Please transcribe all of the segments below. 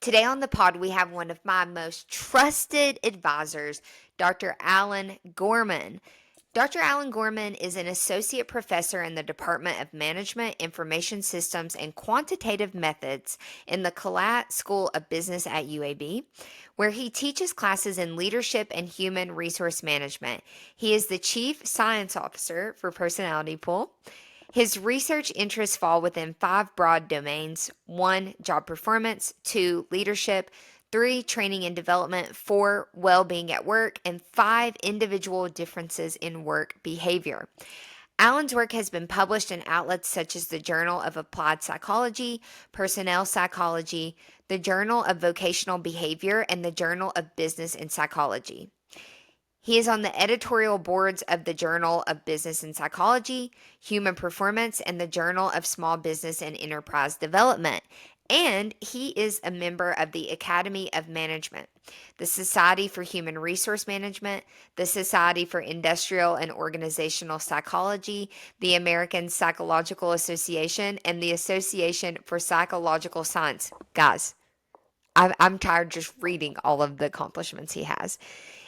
Today on the pod, we have one of my most trusted advisors, Dr. Alan Gorman. Dr. Alan Gorman is an associate professor in the Department of Management, Information Systems, and Quantitative Methods in the Collat School of Business at UAB, where he teaches classes in leadership and human resource management. He is the chief science officer for Personality Pool. His research interests fall within 5 broad domains: 1, job performance; 2, leadership; 3, training and development; 4, well-being at work; and 5, individual differences in work behavior. Allen's work has been published in outlets such as the Journal of Applied Psychology, Personnel Psychology, the Journal of Vocational Behavior, and the Journal of Business and Psychology. He is on the editorial boards of the Journal of Business and Psychology, Human Performance, and the Journal of Small Business and Enterprise Development. And he is a member of the Academy of Management, the Society for Human Resource Management, the Society for Industrial and Organizational Psychology, the American Psychological Association, and the Association for Psychological Science. Guys, I'm tired just reading all of the accomplishments he has.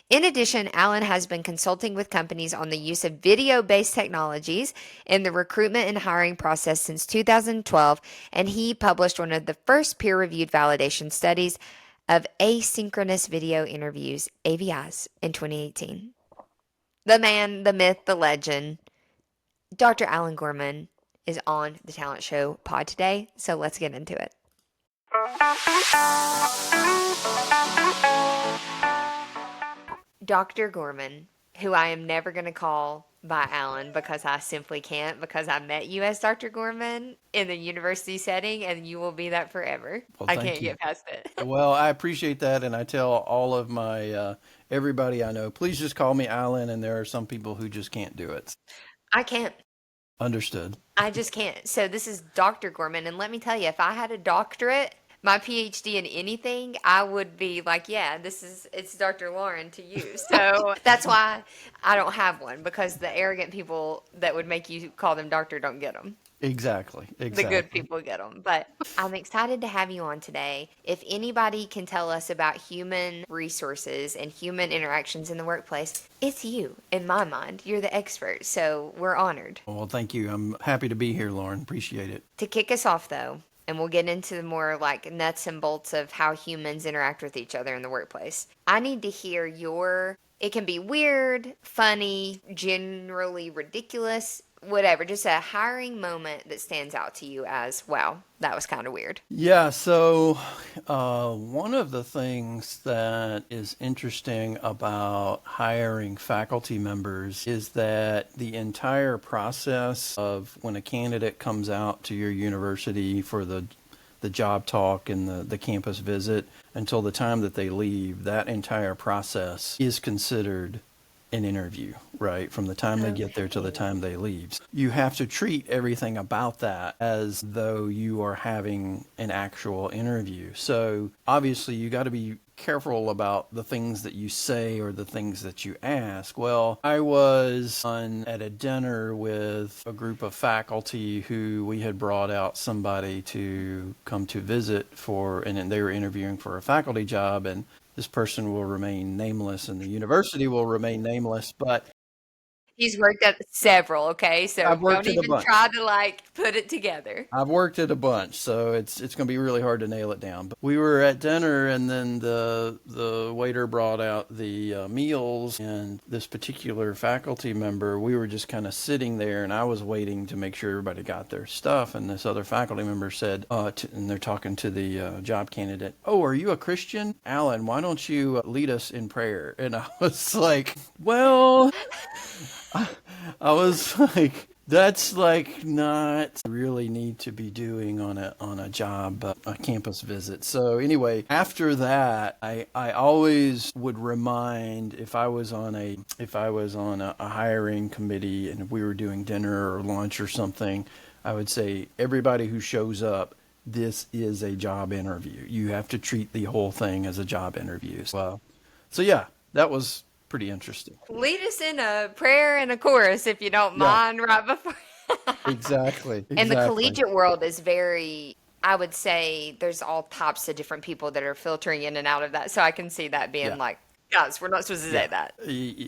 In addition, Alan has been consulting with companies on the use of video-based technologies in the recruitment and hiring process since 2012, and he published one of the first peer-reviewed validation studies of asynchronous video interviews, AVIs, in 2018. The man, the myth, the legend, Dr. Alan Gorman is on the Talent Show pod today, so let's get into it. Dr. Gorman, who I am never going to call by Alan because I simply can't, because I met you as Dr. Gorman in the university setting, and you will be that forever. Well, I thank can't you. get past it. Well, I appreciate that, and I tell all of my everybody I know, please just call me Alan, and there are some people who just can't do it. I can't. Understood. I just can't. So this is Dr. Gorman, and let me tell you, if I had a doctorate, my PhD in anything, I would be like, yeah, it's Dr. Lauren to you. So that's why I don't have one, because the arrogant people that would make you call them doctor don't get them. Exactly. The good Exactly. people get them. But I'm excited to have you on today. If anybody can tell us about human resources and human interactions in the workplace, it's you. In my mind, you're the expert. So we're honored. Well, thank you. I'm happy to be here, Lauren. Appreciate it. To kick us off, though, and we'll get into the more like nuts and bolts of how humans interact with each other in the workplace, I need to hear it can be weird, funny, generally ridiculous, whatever, just a hiring moment that stands out to you as, wow, that was kind of weird. Yeah, so one of the things that is interesting about hiring faculty members is that the entire process of when a candidate comes out to your university for the job talk and the campus visit until the time that they leave, that entire process is considered an interview, right? From the time they get there to the time they leave. You have to treat everything about that as though you are having an actual interview. So obviously you got to be careful about the things that you say or the things that you ask. Well, I was at a dinner with a group of faculty who we had brought out somebody to come to visit and they were interviewing for a faculty job, and this person will remain nameless and the university will remain nameless, but He's worked at several, okay? So I've worked don't at a even bunch. try to like put it together. I've worked at a bunch, so it's going to be really hard to nail it down. But we were at dinner, and then the waiter brought out the meals, and this particular faculty member, we were just kind of sitting there, and I was waiting to make sure everybody got their stuff. And this other faculty member said, and they're talking to the job candidate, "Oh, are you a Christian? Alan, why don't you lead us in prayer?" And I was like, well, I was like, that's like not really need to be doing on a job, a campus visit. So anyway, after that, I always would remind if I was on a hiring committee and if we were doing dinner or lunch or something, I would say everybody who shows up, this is a job interview. You have to treat the whole thing as a job interview. So yeah, that was pretty interesting. Lead us in a prayer and a chorus, if you don't Yeah, mind, right before. exactly. And the Exactly. collegiate world is very I would say there's all types of different people that are filtering in and out of that. So I can see that being Yeah. like, guys, we're not supposed to Yeah. say that.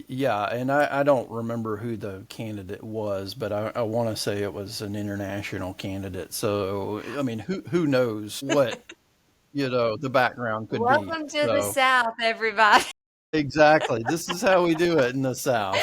Yeah, and I don't remember who the candidate was, but I want to say it was an international candidate. So, I mean, who knows what, the background could be. Welcome to the So, South, everybody. exactly. This is how we do it in the South.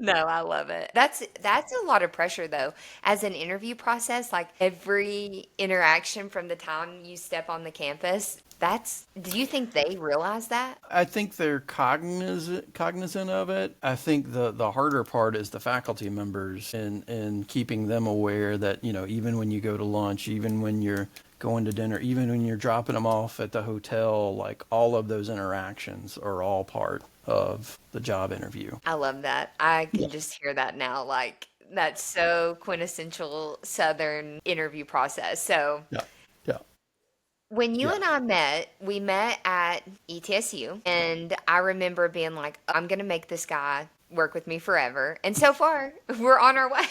No, I love it. That's a lot of pressure though. As an interview process, like every interaction from the time you step on the campus, do you think they realize that? I think they're cognizant of it. I think the harder part is the faculty members and keeping them aware that, even when you go to lunch, even when you're going to dinner, even when you're dropping them off at the hotel, like all of those interactions are all part of the job interview. I love that. I Yeah. can just hear that now. Like that's so quintessential Southern interview process. So Yeah. Yeah. when you Yeah. and I met, we met at ETSU, and I remember being like, I'm going to make this guy work with me forever. And so far, we're on our way.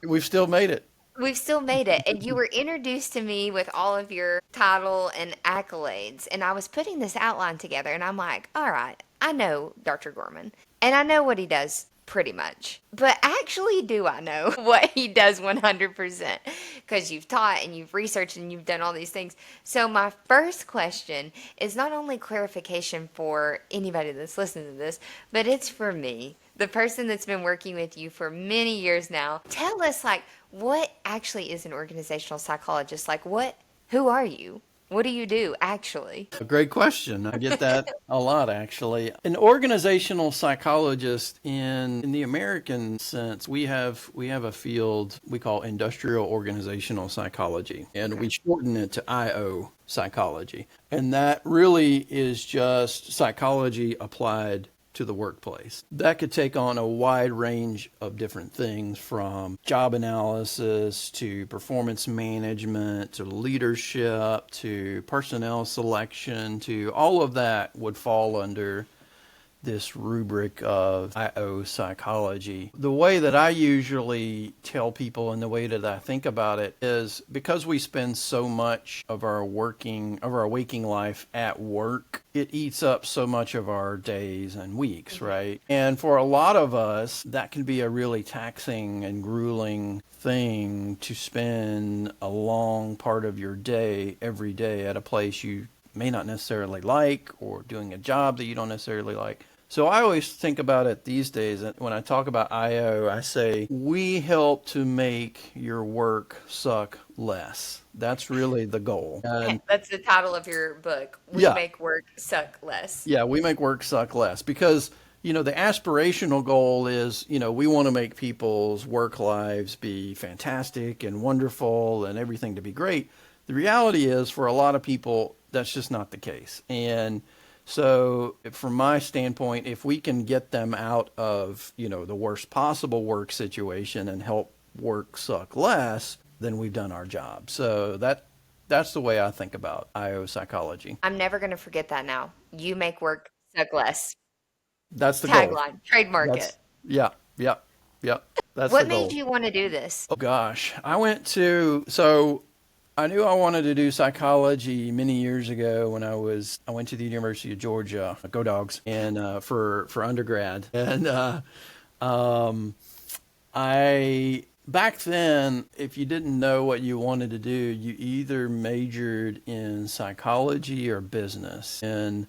We've still made it. We've still made it. And you were introduced to me with all of your title and accolades. And I was putting this outline together, and I'm like, all right, I know Dr. Gorman, and I know what he does pretty much. But actually, do I know what he does 100%? Because you've taught and you've researched and you've done all these things. So, my first question is not only clarification for anybody that's listening to this, but it's for me, the person that's been working with you for many years now. Tell us, like, what actually is an organizational psychologist? Like, who are you? What do you do actually? A great question. I get that a lot, actually. An organizational psychologist in the American sense, we have a field we call industrial organizational psychology, and Okay. we shorten it to IO psychology. And that really is just psychology applied to the workplace. That could take on a wide range of different things, from job analysis to performance management to leadership to personnel selection, to all of that would fall under this rubric of IO psychology. The way that I usually tell people and the way that I think about it is, because we spend so much of our waking life at work, it eats up so much of our days and weeks, Hmm. right? And for a lot of us, that can be a really taxing and grueling thing, to spend a long part of your day every day at a place you may not necessarily like, or doing a job that you don't necessarily like. So I always think about it these days, and when I talk about IO, I say we help to make your work suck less. That's really the goal. And That's the title of your book. We yeah, make work suck less. yeah, we make work suck less because, the aspirational goal is, we want to make people's work lives be fantastic and wonderful and everything to be great. The reality is, for a lot of people, that's just not the case. And so, from my standpoint, if we can get them out of, the worst possible work situation and help work suck less, then we've done our job. So that's the way I think about IO psychology. I'm never going to forget that now. You make work suck less. That's the goal. Tagline, trademark it. That's yeah, yeah, yeah. That's the What made goal. you want to do this? Oh gosh, I knew I wanted to do psychology many years ago when I went to the University of Georgia, go Dogs, and for undergrad. And um, I back then, if you didn't know what you wanted to do, you either majored in psychology or business, and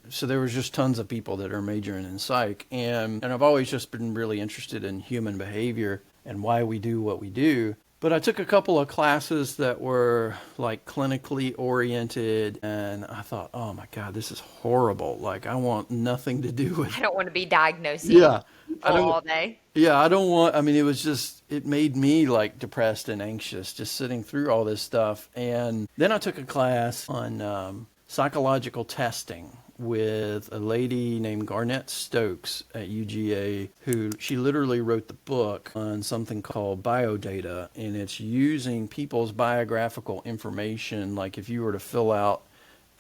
so there was just tons of people that are majoring in psych, and I've always just been really interested in human behavior and why we do what we do. But I took a couple of classes that were like clinically oriented, and I thought, oh my God, this is horrible. Like, I want nothing to do with. I don't want to be diagnosing Yeah. I people don't. all day. Yeah, I don't want. I mean, it made me like depressed and anxious just sitting through all this stuff. And then I took a class on psychological testing with a lady named Garnett Stokes at UGA, who she literally wrote the book on something called biodata, and it's using people's biographical information. Like, if you were to fill out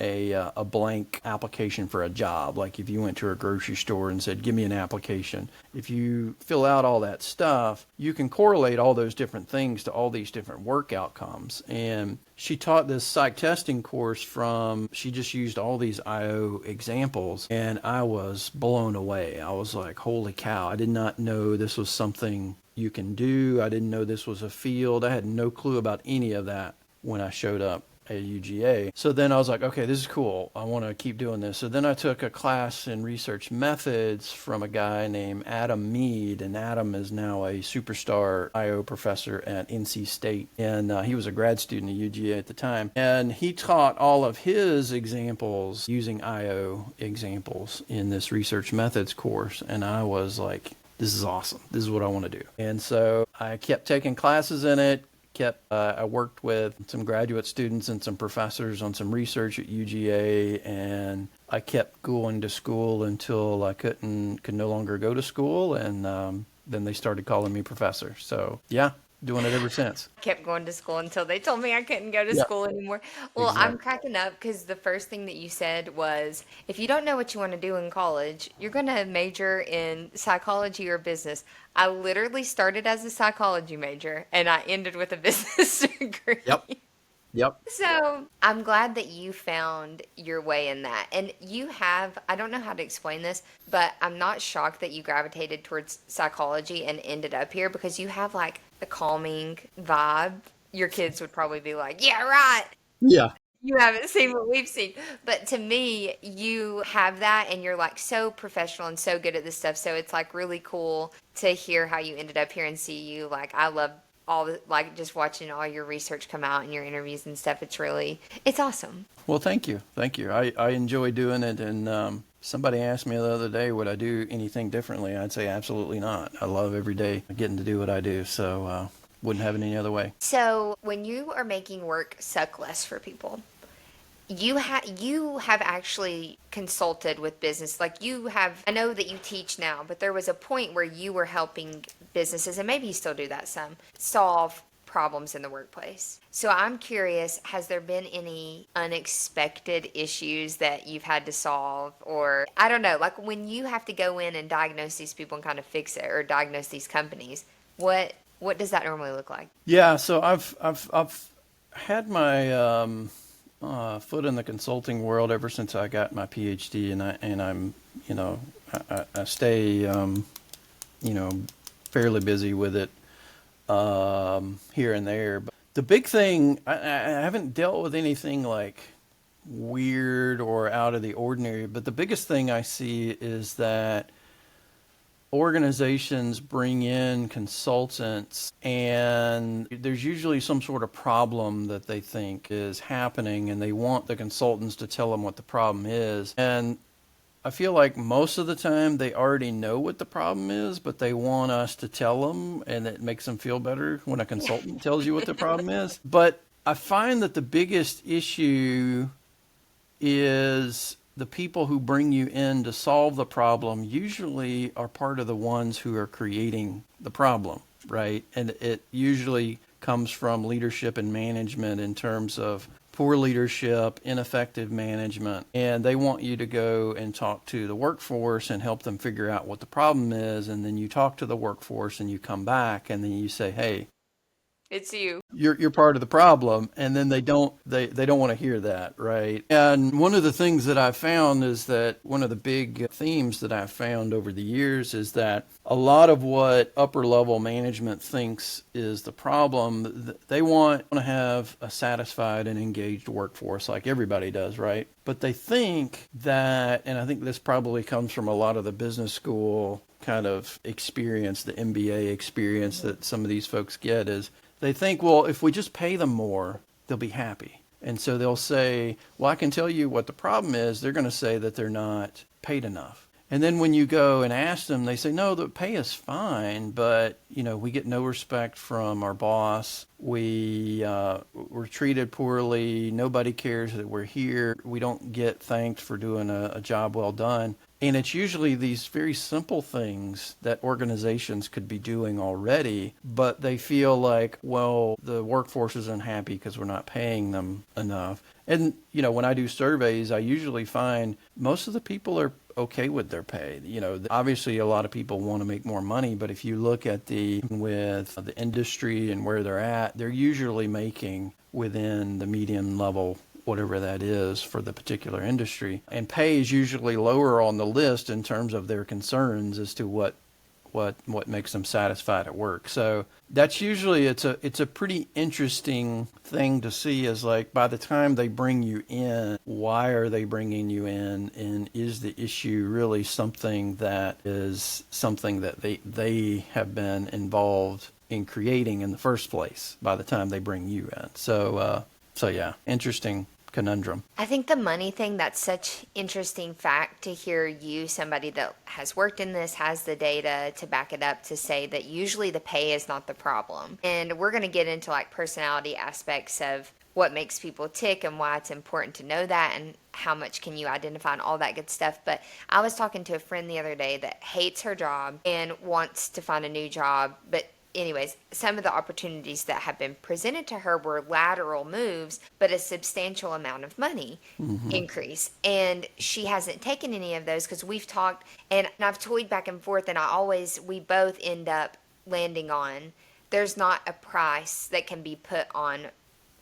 a blank application for a job. Like if you went to a grocery store and said, give me an application. If you fill out all that stuff, you can correlate all those different things to all these different work outcomes. And she taught this psych testing course she just used all these IO examples, and I was blown away. I was like, holy cow, I did not know this was something you can do. I didn't know this was a field. I had no clue about any of that when I showed up at UGA. So then I was like, okay, this is cool. I want to keep doing this. So then I took a class in research methods from a guy named Adam Mead, and Adam is now a superstar IO professor at NC State. And he was a grad student at UGA at the time. And he taught all of his examples using IO examples in this research methods course. And I was like, this is awesome. This is what I want to do. And so I kept taking classes in it. I worked with some graduate students and some professors on some research at UGA, and I kept going to school until I could no longer go to school, and then they started calling me professor. So yeah, doing it ever since. Kept going to school until they told me I couldn't go to Yeah, school anymore. Well, I'm exactly. cracking up because the first thing that you said was, if you don't know what you want to do in college, you're going to major in psychology or business. I literally started as a psychology major and I ended with a business Yep. degree. Yep. So I'm glad that you found your way in that. And you have, I don't know how to explain this, but I'm not shocked that you gravitated towards psychology and ended up here because you have like the calming vibe. Your kids would probably be like, yeah, right. Yeah. You haven't seen what we've seen. But to me, you have that and you're like so professional and so good at this stuff. So it's like really cool to hear how you ended up here and see you. Like, I love all the, like, just watching all your research come out and your interviews and stuff. It's awesome. Well, thank you. Thank you. I enjoy doing it. And somebody asked me the other day, would I do anything differently? I'd say absolutely not. I love every day getting to do what I do. So wouldn't have it any other way. So when you are making work suck less for people, you have actually consulted with business. Like you have, I know that you teach now, but there was a point where you were helping businesses, and maybe you still do that some, solve problems in the workplace. So I'm curious, has there been any unexpected issues that you've had to solve? Or I don't know, like when you have to go in and diagnose these people and kind of fix it, or diagnose these companies, what does that normally look like? Yeah. So I've had my foot in the consulting world ever since I got my PhD, and I'm I stay fairly busy with it here and there. But the big thing, I haven't dealt with anything like weird or out of the ordinary, but the biggest thing I see is that organizations bring in consultants and there's usually some sort of problem that they think is happening and they want the consultants to tell them what the problem is. And I feel like most of the time they already know what the problem is, but they want us to tell them, and it makes them feel better when a consultant tells you what the problem is. But I find that the biggest issue is the people who bring you in to solve the problem usually are part of the ones who are creating the problem, right? And it usually comes from leadership and management in terms of poor leadership, ineffective management, and they want you to go and talk to the workforce and help them figure out what the problem is, and then you talk to the workforce and you come back and then you say, hey, It's you. you're part of the problem, and then they don't want to hear that, right? And one of the things that I've found is that one of the big themes that I've found over the years is that a lot of what upper level management thinks is the problem, they want to have a satisfied and engaged workforce like everybody does, right? But they think that, and I think this probably comes from a lot of the business school kind of experience, the MBA experience that some of these folks get, is they think, well, if we just pay them more, they'll be happy. And so they'll say, well, I can tell you what the problem is. They're going to say that they're not paid enough. And then when you go and ask them, they say, no, the pay is fine, but, we get no respect from our boss. We're treated poorly. Nobody cares that we're here. We don't get thanked for doing a job well done. And it's usually these very simple things that organizations could be doing already, but they feel like, well, the workforce is unhappy because we're not paying them enough. And, when I do surveys, I usually find most of the people are okay with their pay. Obviously a lot of people want to make more money, but if you look at with the industry and where they're at, they're usually making within the median level, whatever that is for the particular industry. And pay is usually lower on the list in terms of their concerns as to what makes them satisfied at work. So that's usually it's a pretty interesting thing to see, is like by the time they bring you in, why are they bringing you in, and is the issue really something that they have been involved in creating in the first place by the time they bring you in. So yeah, interesting conundrum. I think the money thing, that's such interesting fact to hear you, somebody that has worked in this, has the data to back it up, to say that usually the pay is not the problem. And we're going to get into like personality aspects of what makes people tick and why it's important to know that and how much can you identify and all that good stuff. But I was talking to a friend the other day that hates her job and wants to find a new job, but anyways, some of the opportunities that have been presented to her were lateral moves, but a substantial amount of money increase. And she hasn't taken any of those because we've talked, and I've toyed back and forth, and we both end up landing on, there's not a price that can be put on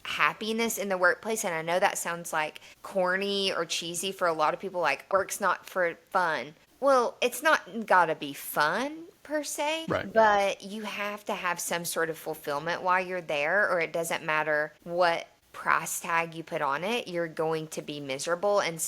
happiness in the workplace. And I know that sounds like corny or cheesy for a lot of people, like work's not for fun. Well, it's not gotta be fun per se, Right. but you have to have some sort of fulfillment while you're there, or it doesn't matter what price tag you put on it, you're going to be miserable. And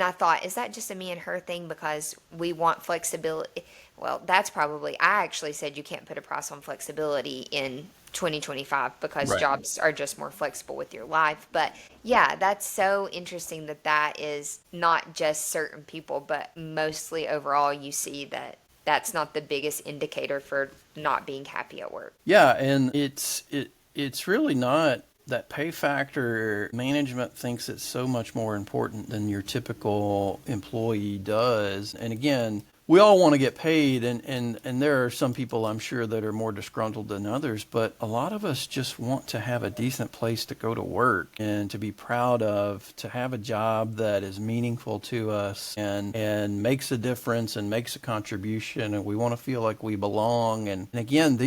I thought, is that just a me and her thing because we want flexibility? Well, that's probably, I actually said you can't put a price on flexibility in 2025 because Right. jobs are just more flexible with your life. But yeah, that's so interesting that is not just certain people, but mostly overall you see that that's not the biggest indicator for not being happy at work. Yeah, and it's really not. That pay factor, management thinks it's so much more important than your typical employee does. And again, we all want to get paid, and there are some people I'm sure that are more disgruntled than others, but a lot of us just want to have a decent place to go to work and to be proud of, to have a job that is meaningful to us and makes a difference and makes a contribution, and we want to feel like we belong. And again,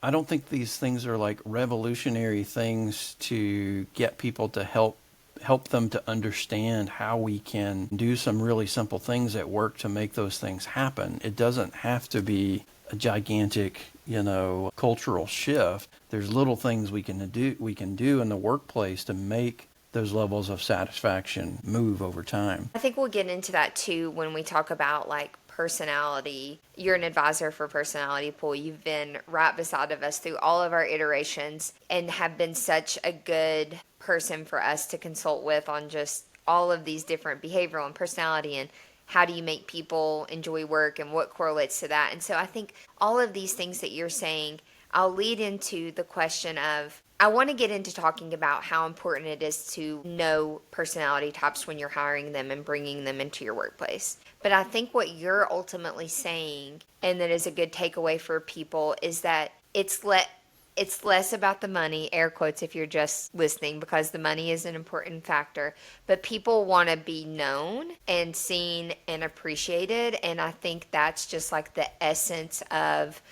I don't think these things are like revolutionary things to get people to help them to understand how we can do some really simple things at work to make those things happen. It doesn't have to be a gigantic, cultural shift. There's little things we can do in the workplace to make those levels of satisfaction move over time. I think we'll get into that too when we talk about like personality. You're an advisor for Personality Pool. You've been right beside of us through all of our iterations and have been such a good person for us to consult with on just all of these different behavioral and personality and how do you make people enjoy work and what correlates to that. And so I think all of these things that you're saying, I'll lead into the question of, I want to get into talking about how important it is to know personality types when you're hiring them and bringing them into your workplace. But I think what you're ultimately saying, and that is a good takeaway for people, is that it's less about the money, air quotes if you're just listening, because the money is an important factor. But people want to be known and seen and appreciated. And I think that's just like the essence of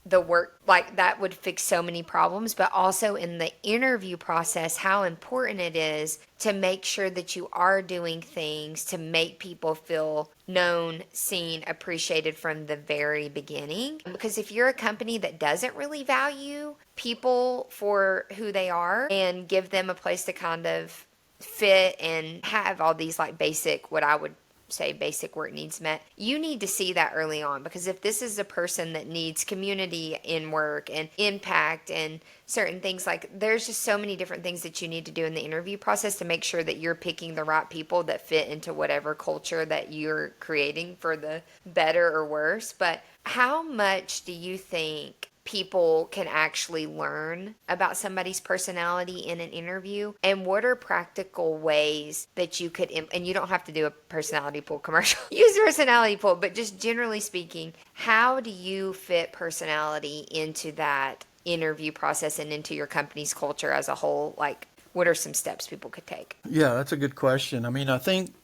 the work, like that would fix so many problems, but also in the interview process, how important it is to make sure that you are doing things to make people feel known, seen, appreciated from the very beginning. Because if you're a company that doesn't really value people for who they are and give them a place to kind of fit and have all these like basic, what I would say basic work needs met, you need to see that early on, because if this is a person that needs community in work and impact and certain things, like there's just so many different things that you need to do in the interview process to make sure that you're picking the right people that fit into whatever culture that you're creating, for the better or worse. But how much do you think people can actually learn about somebody's personality in an interview, and what are practical ways that you could and you don't have to do a personality pool commercial use a personality pool, but just generally speaking, how do you fit personality into that interview process and into your company's culture as a whole? Like, what are some steps people could take? Yeah, that's a good question. I mean, I think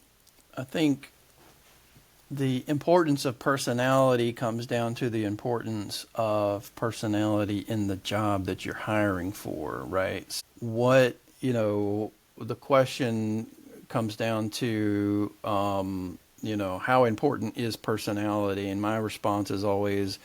the importance of personality comes down to the importance of personality in the job that you're hiring for, right? What, the question comes down to, how important is personality? And my response is always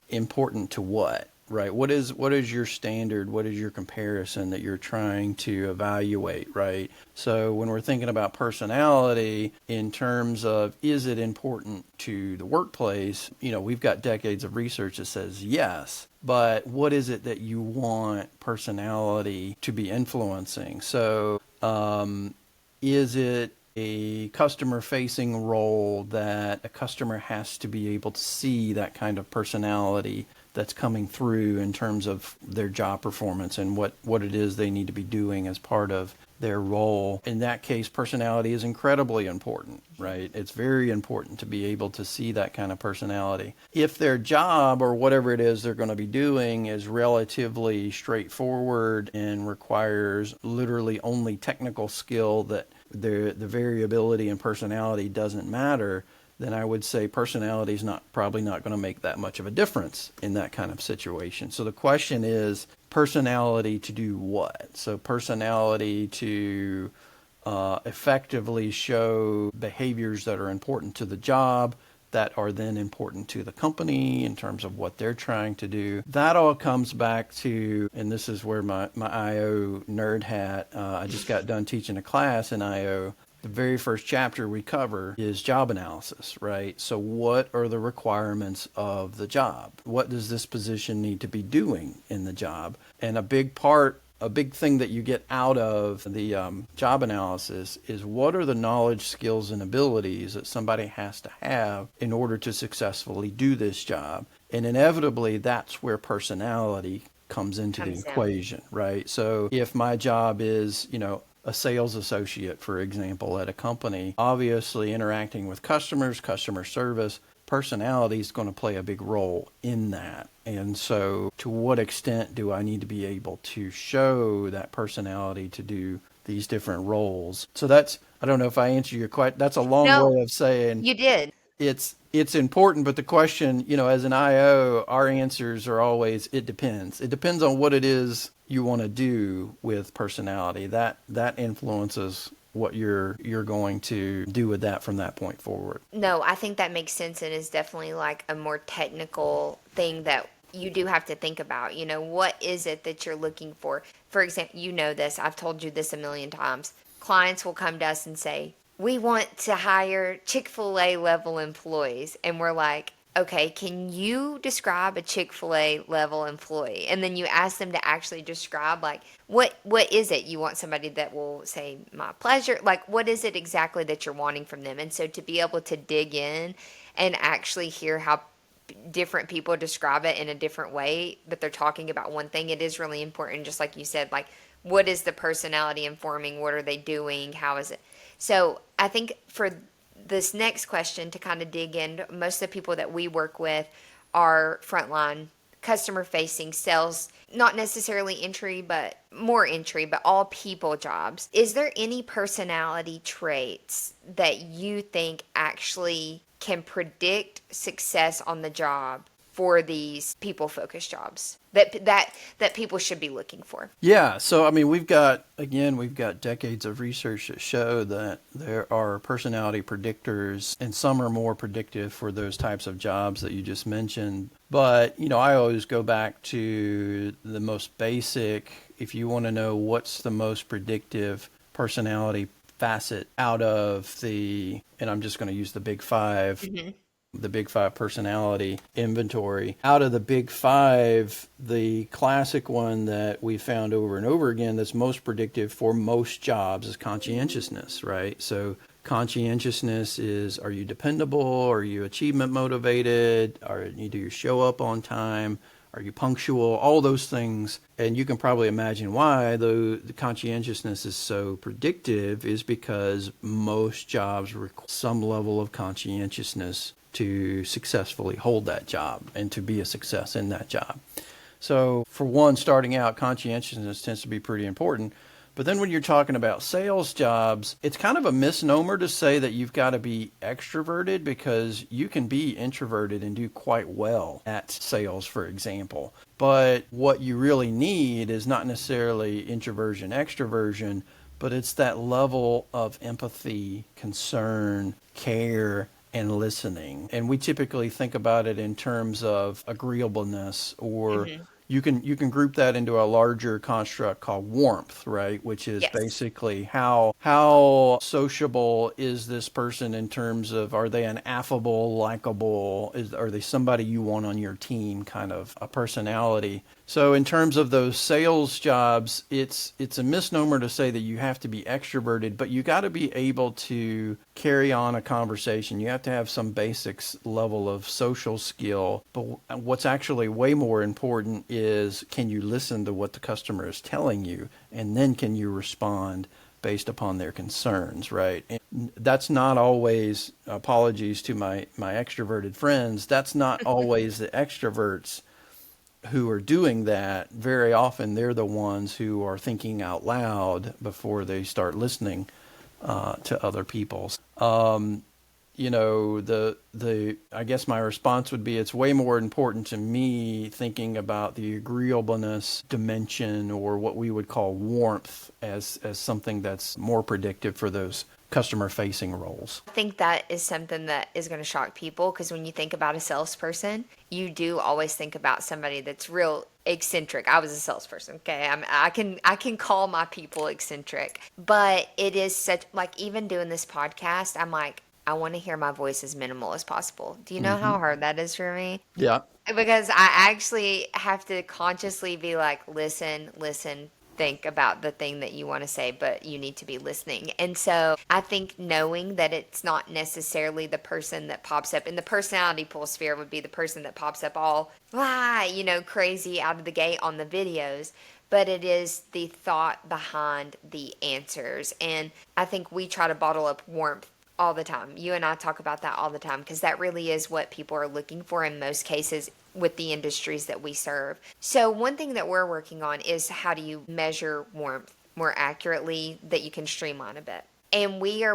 important to what? Right. What is your standard? What is your comparison that you're trying to evaluate? Right. So when we're thinking about personality in terms of is it important to the workplace, we've got decades of research that says yes. But what is it that you want personality to be influencing? So is it a customer facing role that a customer has to be able to see that kind of personality that's coming through in terms of their job performance and what it is they need to be doing as part of their role? In that case, personality is incredibly important, right? It's very important to be able to see that kind of personality. If their job or whatever it is they're going to be doing is relatively straightforward and requires literally only technical skill that the variability in personality doesn't matter, then I would say personality is probably not going to make that much of a difference in that kind of situation. So the question is personality to do what? So personality to effectively show behaviors that are important to the job, that are then important to the company in terms of what they're trying to do. That all comes back to, and this is where my IO nerd hat, I just got done teaching a class in IO. The very first chapter we cover is job analysis, right? So what are the requirements of the job? What does this position need to be doing in the job? And a big thing that you get out of the job analysis is what are the knowledge, skills, and abilities that somebody has to have in order to successfully do this job. And inevitably, that's where personality comes into the equation, right? So if my job is, a sales associate, for example, at a company, obviously interacting with customers, customer service, personality is going to play a big role in that. And so to what extent do I need to be able to show that personality to do these different roles? So I don't know if I answer your question. That's a long No, way of saying you did. it's important, but the question, as an IO, our answers are always, it depends. It depends on what it is you want to do with personality. That influences what you're going to do with that from that point forward. No, I think that makes sense and is definitely like a more technical thing that you do have to think about. What is it that you're looking for? For example, this, I've told you this a million times. Clients will come to us and say, we want to hire Chick-fil-A level employees. And we're like, okay, can you describe a Chick-fil-A level employee? And then you ask them to actually describe, like, what is it? You want somebody that will say, my pleasure? Like, what is it exactly that you're wanting from them? And so to be able to dig in and actually hear how different people describe it in a different way, but they're talking about one thing, it is really important, just like you said, like, what is the personality informing? What are they doing? How is it? So I think for this next question to kind of dig in, most of the people that we work with are frontline, customer facing, sales, not necessarily entry, but more entry, but all people jobs. Is there any personality traits that you think actually can predict success on the job for these people focused jobs that people should be looking for? Yeah, so I mean we've got decades of research that show that there are personality predictors, and some are more predictive for those types of jobs that you just mentioned. But I always go back to the most basic. If you want to know what's the most predictive personality facet out of and I'm just going to use the big five. Mm-hmm. The big five personality inventory. Out of the big five, the classic one that we found over and over again that's most predictive for most jobs is conscientiousness, right? So conscientiousness is, are you dependable? Are you achievement motivated? Do you show up on time? Are you punctual? All those things. And you can probably imagine why the conscientiousness is so predictive is because most jobs require some level of conscientiousness to successfully hold that job and to be a success in that job. So for one, starting out, conscientiousness tends to be pretty important. But then when you're talking about sales jobs, it's kind of a misnomer to say that you've got to be extroverted, because you can be introverted and do quite well at sales, for example. But what you really need is not necessarily introversion, extroversion, but it's that level of empathy, concern, care, and listening. And we typically think about it in terms of agreeableness, or Hmm. you can group that into a larger construct called warmth, right? Which is Yes. basically how sociable is this person in terms of, are they an affable, likable, are they somebody you want on your team, kind of a personality. So in terms of those sales jobs, it's a misnomer to say that you have to be extroverted, but you got to be able to carry on a conversation. You have to have some basics level of social skill. But what's actually way more important is, can you listen to what the customer is telling you, and then can you respond based upon their concerns, right? And that's not always, apologies to my extroverted friends, that's not always the extroverts who are doing that. Very often they're the ones who are thinking out loud before they start listening to other people. The I guess my response would be, it's way more important to me thinking about the agreeableness dimension, or what we would call warmth, as something that's more predictive for those customer facing roles. I think that is something that is going to shock people, because when you think about a salesperson, you do always think about somebody that's real eccentric. I was a salesperson, okay? I can call my people eccentric, but it is such, like, even doing this podcast, I'm like, I want to hear my voice as minimal as possible. Do you know Hmm. how hard that is for me? Yeah. Because I actually have to consciously be like, listen, listen, think about the thing that you want to say, but you need to be listening. And so I think knowing that it's not necessarily the person that pops up in the personality pool sphere would be the person that pops up all, crazy out of the gate on the videos. But it is the thought behind the answers. And I think we try to bottle up warmth all the time. You and I talk about that all the time, because that really is what people are looking for in most cases with the industries that we serve. So, one thing that we're working on is, how do you measure warmth more accurately that you can streamline a bit? And we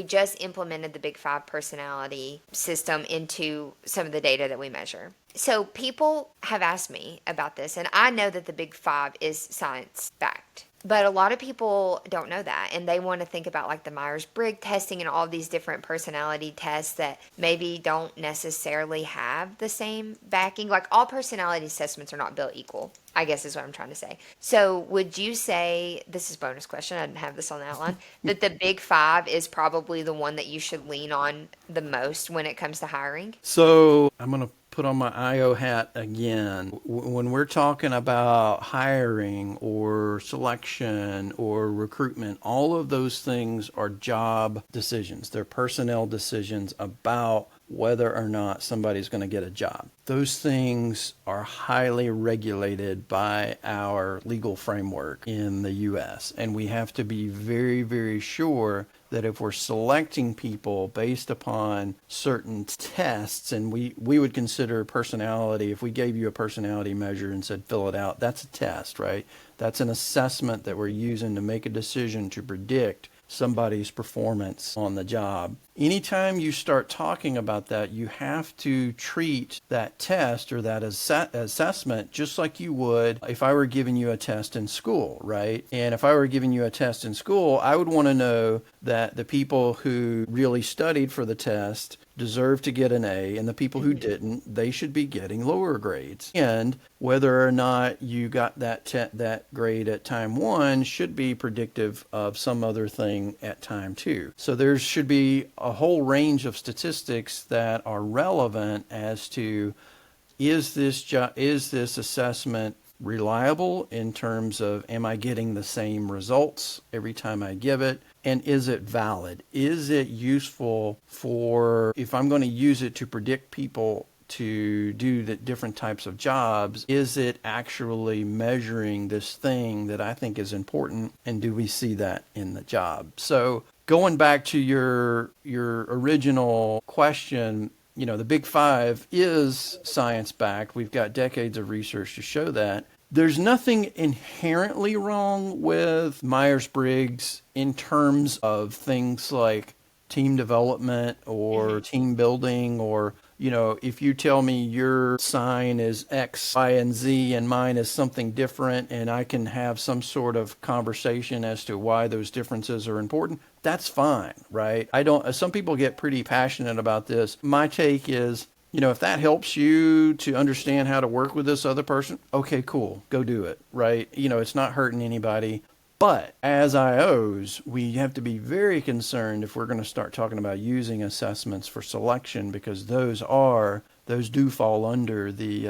just implemented the Big Five personality system into some of the data that we measure. So, people have asked me about this, and I know that the Big Five is science backed. But a lot of people don't know that, and they want to think about like the Myers-Briggs testing and all these different personality tests that maybe don't necessarily have the same backing. Like, all personality assessments are not built equal, I guess is what I'm trying to say. So would you say, this is a bonus question, I didn't have this on the outline, that the Big Five is probably the one that you should lean on the most when it comes to hiring? So I'm going to put on my IO hat again. When we're talking about hiring or selection or recruitment, all of those things are job decisions. They're personnel decisions about whether or not somebody's going to get a job. Those things are highly regulated by our legal framework in the US. And we have to be very, very sure that if we're selecting people based upon certain tests, and we would consider personality, if we gave you a personality measure and said fill it out, that's a test, right? That's an assessment that we're using to make a decision to predict somebody's performance on the job. Anytime you start talking about that, you have to treat that test or that assessment just like you would if I were giving you a test in school, right? And if I were giving you a test in school, I would want to know that the people who really studied for the test deserve to get an A, and the people who Mm-hmm. didn't, they should be getting lower grades. And whether or not you got that grade at time one should be predictive of some other thing at time two. So there should be a whole range of statistics that are relevant as to, is this assessment reliable in terms of, am I getting the same results every time I give it? And is it valid? Is it useful for, if I'm going to use it to predict people to do the different types of jobs, is it actually measuring this thing that I think is important? And do we see that in the job? So going back to your original question, the Big Five is science backed. We've got decades of research to show that. There's nothing inherently wrong with Myers-Briggs in terms of things like team development or Hmm. team building, or, if you tell me your sign is X, Y, and Z and mine is something different, and I can have some sort of conversation as to why those differences are important, that's fine, right? I don't, some people get pretty passionate about this. My take is, if that helps you to understand how to work with this other person, okay, cool, go do it, right? It's not hurting anybody. But as IOs, we have to be very concerned if we're going to start talking about using assessments for selection, because those do fall under the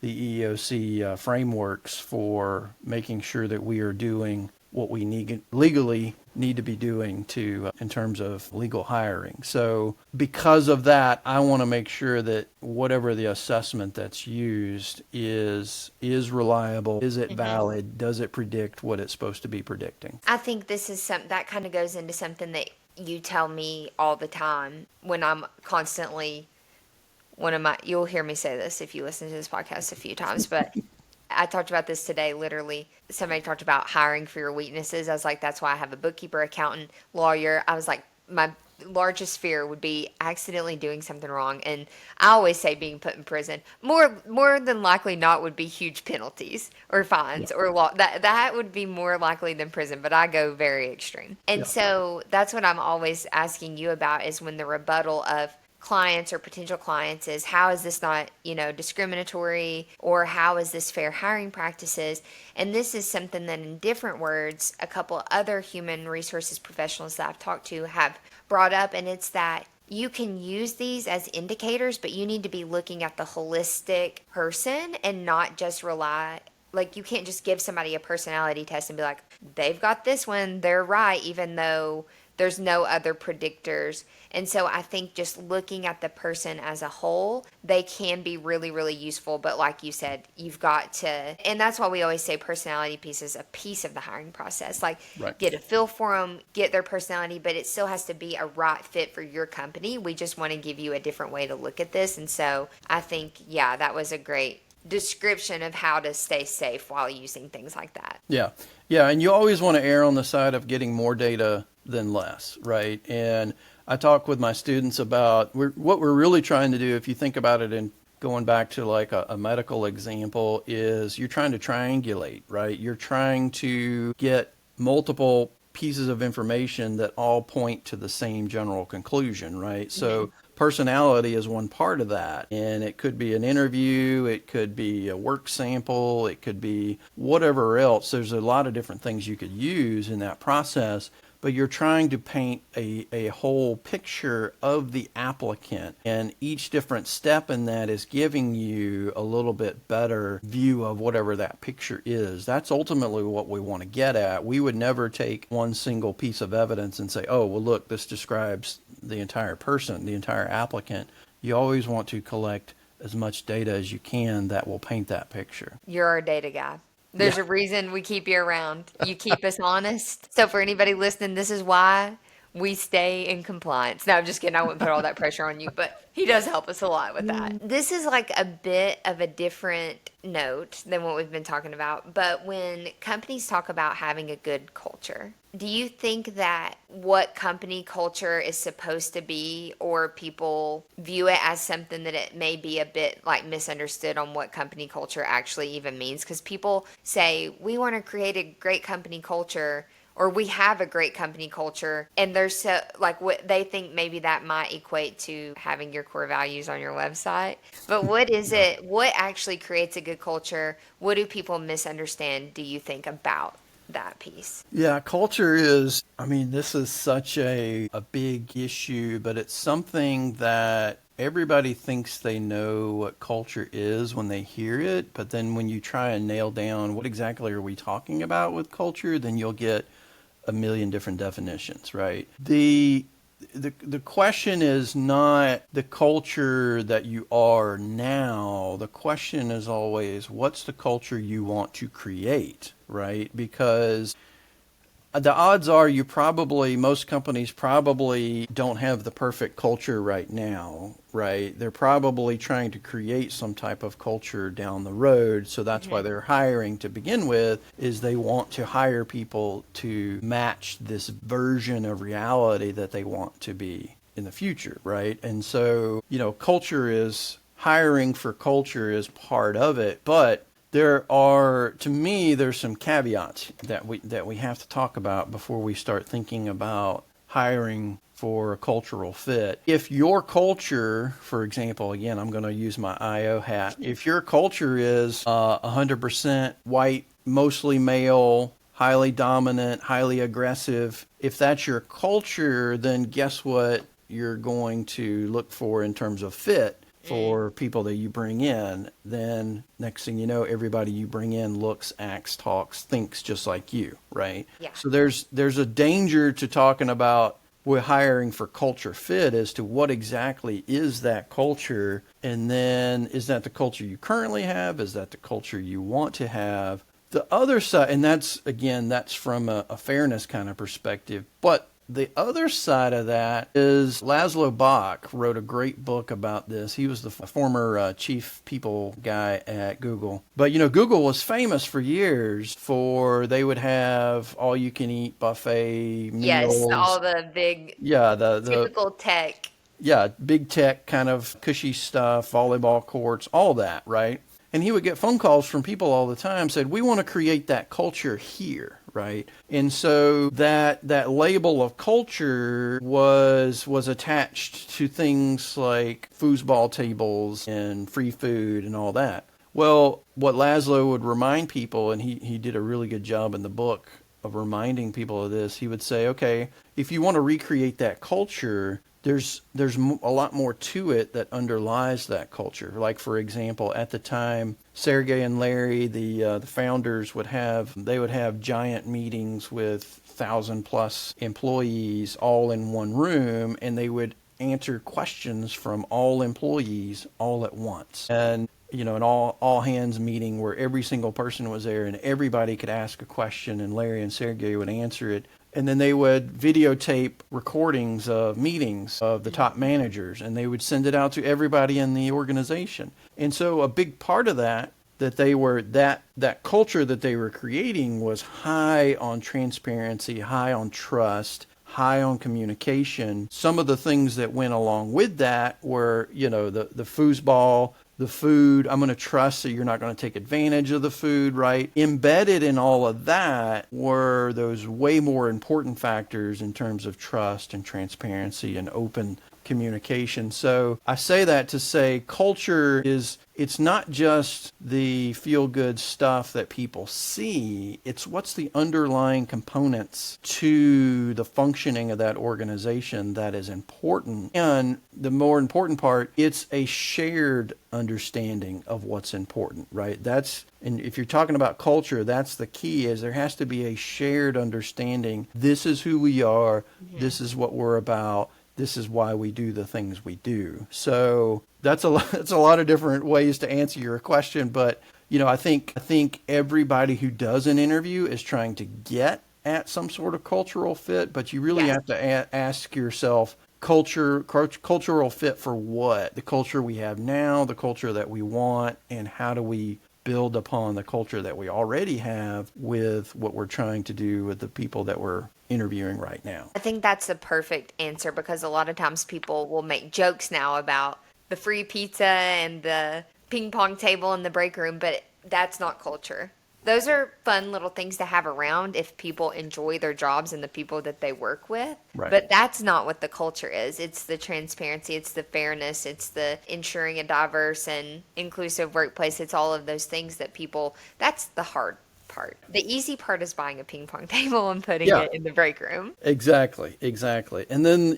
EEOC frameworks for making sure that we are doing what we legally need to be doing to in terms of legal hiring. So because of that, I want to make sure that whatever the assessment that's used is reliable, is it Hmm. valid, does it predict what it's supposed to be predicting. I think this is that kind of goes into something that you tell me all the time when I'm constantly you'll hear me say this if you listen to this podcast a few times, but I talked about this today. Literally, somebody talked about hiring for your weaknesses. I was like, that's why I have a bookkeeper, accountant, lawyer. I was like, my largest fear would be accidentally doing something wrong, and I always say being put in prison. More than likely not would be huge penalties or Yeah. fines or law. That would be more likely than prison, but I go very extreme. And Yeah. so that's what I'm always asking you about, is when the rebuttal of clients or potential clients is, how is this not, discriminatory, or how is this fair hiring practices? And this is something that, in different words, a couple other human resources professionals that I've talked to have brought up, and it's that you can use these as indicators, but you need to be looking at the holistic person and not just rely, like, you can't just give somebody a personality test and be like, they've got this one, they're right, even though there's no other predictors. And so I think just looking at the person as a whole, they can be really, really useful. But like you said, you've got to, and that's why we always say personality piece is a piece of the hiring process. Like, Right. get a feel for them, get their personality, but it still has to be a right fit for your company. We just want to give you a different way to look at this. And so I think, yeah, that was a great description of how to stay safe while using things like that. Yeah. Yeah. And you always want to err on the side of getting more data than less, right? And I talk with my students about what we're really trying to do, if you think about it, and going back to like a medical example, is you're trying to triangulate, right? You're trying to get multiple pieces of information that all point to the same general conclusion, right? Hmm. So personality is one part of that. And it could be an interview, it could be a work sample, it could be whatever else. There's a lot of different things you could use in that process, but you're trying to paint a whole picture of the applicant. And each different step in that is giving you a little bit better view of whatever that picture is. That's ultimately what we want to get at. We would never take one single piece of evidence and say, oh, well, look, this describes the entire person, the entire applicant. You always want to collect as much data as you can that will paint that picture. You're our data guy. Yeah. There's a reason we keep you around. You keep us honest. So for anybody listening, this is why we stay in compliance. No, I'm just kidding. I wouldn't put all that pressure on you, but he does help us a lot with that. This is like a bit of a different note than what we've been talking about. But when companies talk about having a good culture, do you think that what company culture is supposed to be, or people view it as something that it may be a bit like misunderstood on what company culture actually even means? Because people say, we want to create a great company culture, or we have a great company culture, and they're so like, what they think maybe that might equate to having your core values on your website. But what is Yeah. it? What actually creates a good culture? What do people misunderstand, do you think, about that piece? Yeah, culture is, I mean, this is such a big issue, but it's something that everybody thinks they know what culture is when they hear it. But then when you try and nail down what exactly are we talking about with culture, then you'll get a million different definitions, right? The question is not the culture that you are now. The question is always, what's the culture you want to create, right? Because The odds are most companies probably don't have the perfect culture right now, right? They're probably trying to create some type of culture down the road. So that's why Hmm. they're hiring to begin with, is they want to hire people to match this version of reality that they want to be in the future, right? And so, culture is hiring for culture is part of it, but to me, there's some caveats that we have to talk about before we start thinking about hiring for a cultural fit. If your culture, for example, again, I'm going to use my IO hat. If your culture is 100% white, mostly male, highly dominant, highly aggressive, if that's your culture, then guess what you're going to look for in terms of fit Mm, for people that you bring in. Then next thing you know, everybody you bring in looks, acts, talks, thinks just like you, right? yeah. So there's a danger to talking about we're hiring for culture fit as to what exactly is that culture, and then is that the culture you currently have? Is that the culture you want to have? The other side, and that's from a fairness kind of perspective, but the other side of that is Laszlo Bach wrote a great book about this. He was the former chief people guy at Google. But Google was famous for years for they would have all you can eat buffet Yes, meals. all the big Yeah, the typical tech. yeah, big tech kind of cushy stuff, volleyball courts, all that, right? And he would get phone calls from people all the time said, "We want to create that culture here." Right. And so that label of culture was attached to things like foosball tables and free food and all that. Well, what Laszlo would remind people, and he did a really good job in the book of reminding people of this, he would say, okay, if you want to recreate that culture, there's a lot more to it that underlies that culture. Like, for example, at the time, Sergey and Larry, the founders, would have giant meetings with 1,000+ employees all in one room, and they would answer questions from all employees all at once. And an all hands meeting where every single person was there and everybody could ask a question and Larry and Sergey would answer it. And then they would videotape recordings of meetings of the top Mhm. managers and they would send it out to everybody in the organization. And so a big part of that culture that they were creating was high on transparency, high on trust, high on communication. Some of the things that went along with that were, the foosball, the food. I'm going to trust that you're not going to take advantage of the food, right? Embedded in all of that were those way more important factors in terms of trust and transparency and open communication. So I say that to say culture it's not just the feel good stuff that people see, it's what's the underlying components to the functioning of that organization that is important. And the more important part, it's a shared understanding of what's important, right? And if you're talking about culture, that's the key, is there has to be a shared understanding. This is who we are. Mhm. This is what we're about. This is why we do the things we do. So that's a lot, that's a lot of different ways to answer your question. But I think everybody who does an interview is trying to get at some sort of cultural fit. But you really Yes. have to ask yourself, cultural fit for what? The culture we have now, the culture that we want, and how do we build upon the culture that we already have with what we're trying to do with the people that we're interviewing right now. I think that's the perfect answer because a lot of times people will make jokes now about the free pizza and the ping pong table in the break room, but that's not culture. Those are fun little things to have around if people enjoy their jobs and the people that they work with. Right. But that's not what the culture is. It's the transparency, it's the fairness, it's the ensuring a diverse and inclusive workplace. It's all of those things that that's the hard part. The easy part is buying a ping pong table and putting Yeah. it in the break room. Exactly, exactly. And then,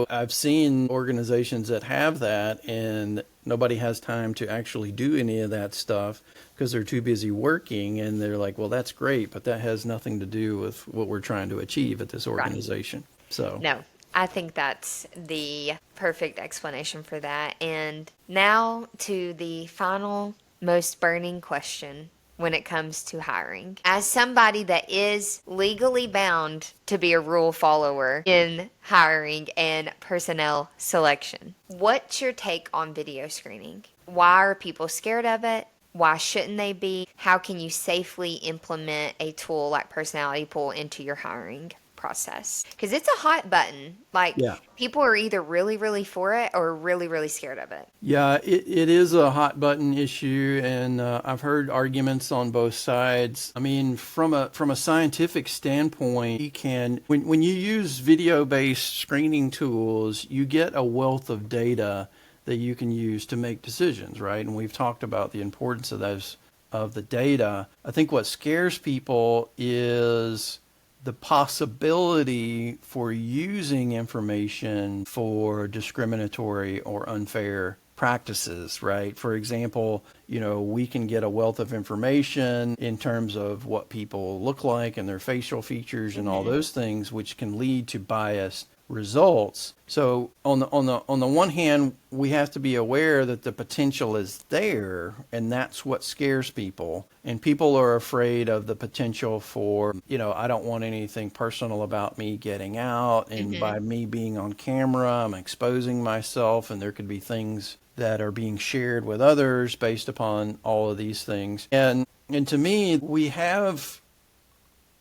I've seen organizations that have that and nobody has time to actually do any of that stuff because they're too busy working and they're like, well, that's great, but that has nothing to do with what we're trying to achieve at this Right. organization. So, No, I think that's the perfect explanation for that. And now to the final, most burning question. when it comes to hiring. As somebody that is legally bound to be a rule follower in hiring and personnel selection, what's your take on video screening? Why are people scared of it? Why shouldn't they be? How can you safely implement a tool like Personality Pool into your hiring process? Because it's a hot button. Like, Yeah. people are either really, really for it or really, really scared of it. Yeah, it is a hot button issue, and I've heard arguments on both sides. I mean, from a scientific standpoint, you can when you use video-based screening tools, you get a wealth of data that you can use to make decisions, right? And we've talked about the importance of those of the data. I think what scares people is the possibility for using information for discriminatory or unfair practices, right? For example, we can get a wealth of information in terms of what people look like and their facial features and all those things, which can lead to biased results. So on the one hand, we have to be aware that the potential is there, and that's what scares people. And people are afraid of the potential for, I don't want anything personal about me getting out, and by me being on camera, I'm exposing myself, and there could be things that are being shared with others based upon all of these things. And to me, we have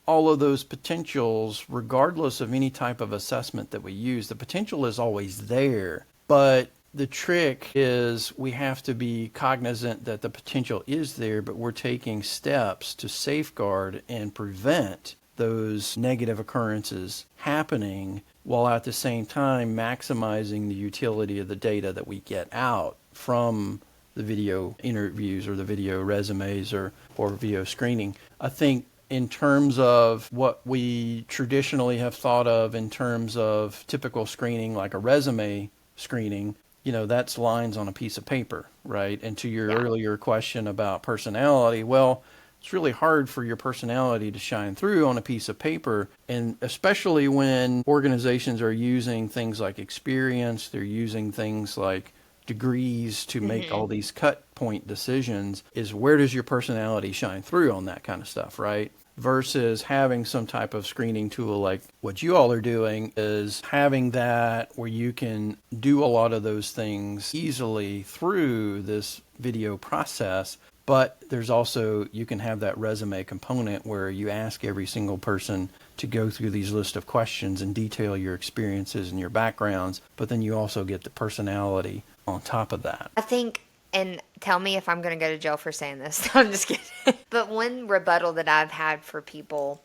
all of those potentials regardless of any type of assessment that we use. The potential is always there, but the trick is we have to be cognizant that the potential is there, but we're taking steps to safeguard and prevent those negative occurrences happening, while at the same time maximizing the utility of the data that we get out from the video interviews or the video resumes or video screening. I think in terms of what we traditionally have thought of in terms of typical screening, like a resume screening, that's lines on a piece of paper, right? And to your earlier question about personality, well, it's really hard for your personality to shine through on a piece of paper. And especially when organizations are using things like experience, they're using things like degrees to make all these cut point decisions, is where does your personality shine through on that kind of stuff, right? Versus having some type of screening tool like what you all are doing, is having that where you can do a lot of those things easily through this video process. But there's also, you can have that resume component where you ask every single person to go through these list of questions and detail your experiences and your backgrounds, but then you also get the personality on top of that. I think, and tell me if I'm going to go to jail for saying this. I'm just kidding. But one rebuttal that I've had for people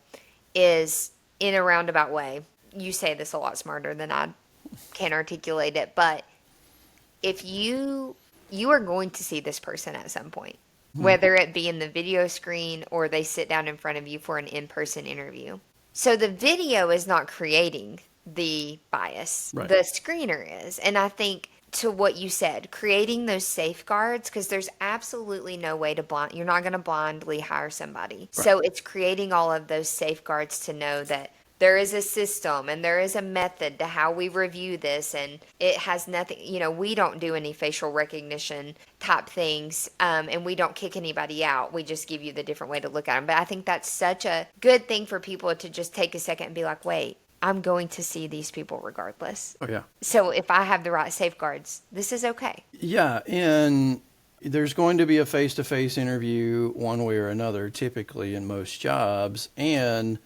is, in a roundabout way, you say this a lot smarter than I can articulate it, but if you are going to see this person at some point, whether it be in the video screen or they sit down in front of you for an in-person interview. So the video is not creating the bias. Right. The screener is. And I think, to what you said, creating those safeguards, because there's absolutely no way to you're not going to blindly hire somebody. Right. So it's creating all of those safeguards to know that there is a system and there is a method to how we review this, and it has nothing, we don't do any facial recognition type things, and we don't kick anybody out. We just give you the different way to look at them. But I think that's such a good thing for people to just take a second and be like, wait, I'm going to see these people regardless. Oh, yeah. So if I have the right safeguards, this is okay. Yeah, and there's going to be a face-to-face interview one way or another, typically in most jobs, and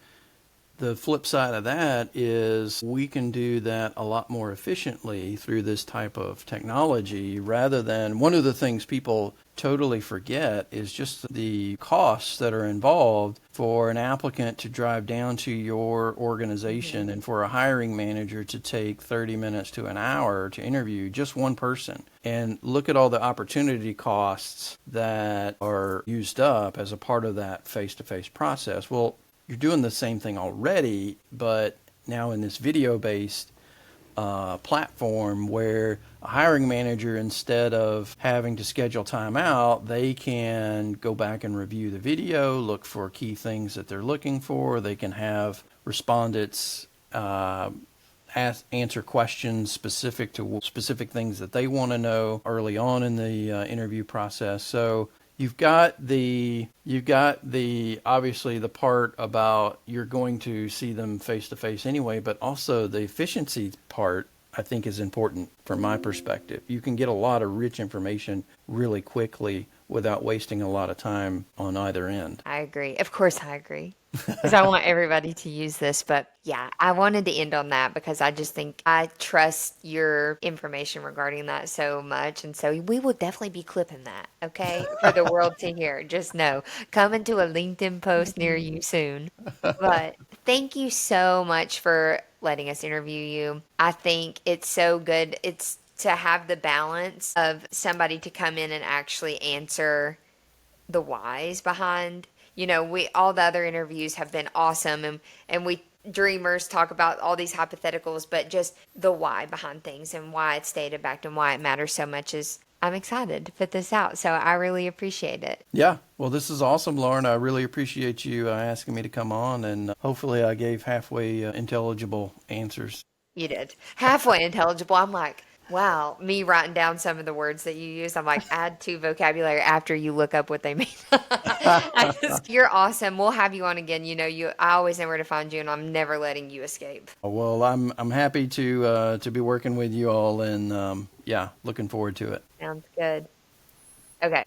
the flip side of that is we can do that a lot more efficiently through this type of technology, rather than, one of the things people totally forget is just the costs that are involved for an applicant to drive down to your organization and for a hiring manager to take 30 minutes to an hour to interview just one person. And look at all the opportunity costs that are used up as a part of that face-to-face process. Well, you're doing the same thing already, but now in this video-based platform where a hiring manager, instead of having to schedule time out, they can go back and review the video, look for key things that they're looking for. They can have respondents answer questions specific to specific things that they want to know early on in the interview process. So you've got the obviously the part about you're going to see them face to face anyway, but also the efficiency part I think is important from my perspective. You can get a lot of rich information really quickly without wasting a lot of time on either end. I agree. Of course, I agree. Because I want everybody to use this. But yeah, I wanted to end on that because I just think I trust your information regarding that so much. And so we will definitely be clipping that, okay, for the world to hear. Just know, coming to a LinkedIn post near you soon. But thank you so much for letting us interview you. I think it's so good. It's to have the balance of somebody to come in and actually answer the whys behind. We all the other interviews have been awesome, and we dreamers talk about all these hypotheticals, but just the why behind things and why it's data backed and why it matters so much is I'm excited to put this out. So I really appreciate it. Yeah, well, this is awesome, Lauren. I really appreciate you asking me to come on, and hopefully I gave halfway intelligible answers. You did. Halfway intelligible. I'm like, wow, me writing down some of the words that you use. I'm like, add to vocabulary after you look up what they mean. You're awesome. We'll have you on again. I always know where to find you, and I'm never letting you escape. Well, I'm happy to be working with you all, and yeah, looking forward to it. Sounds good. Okay.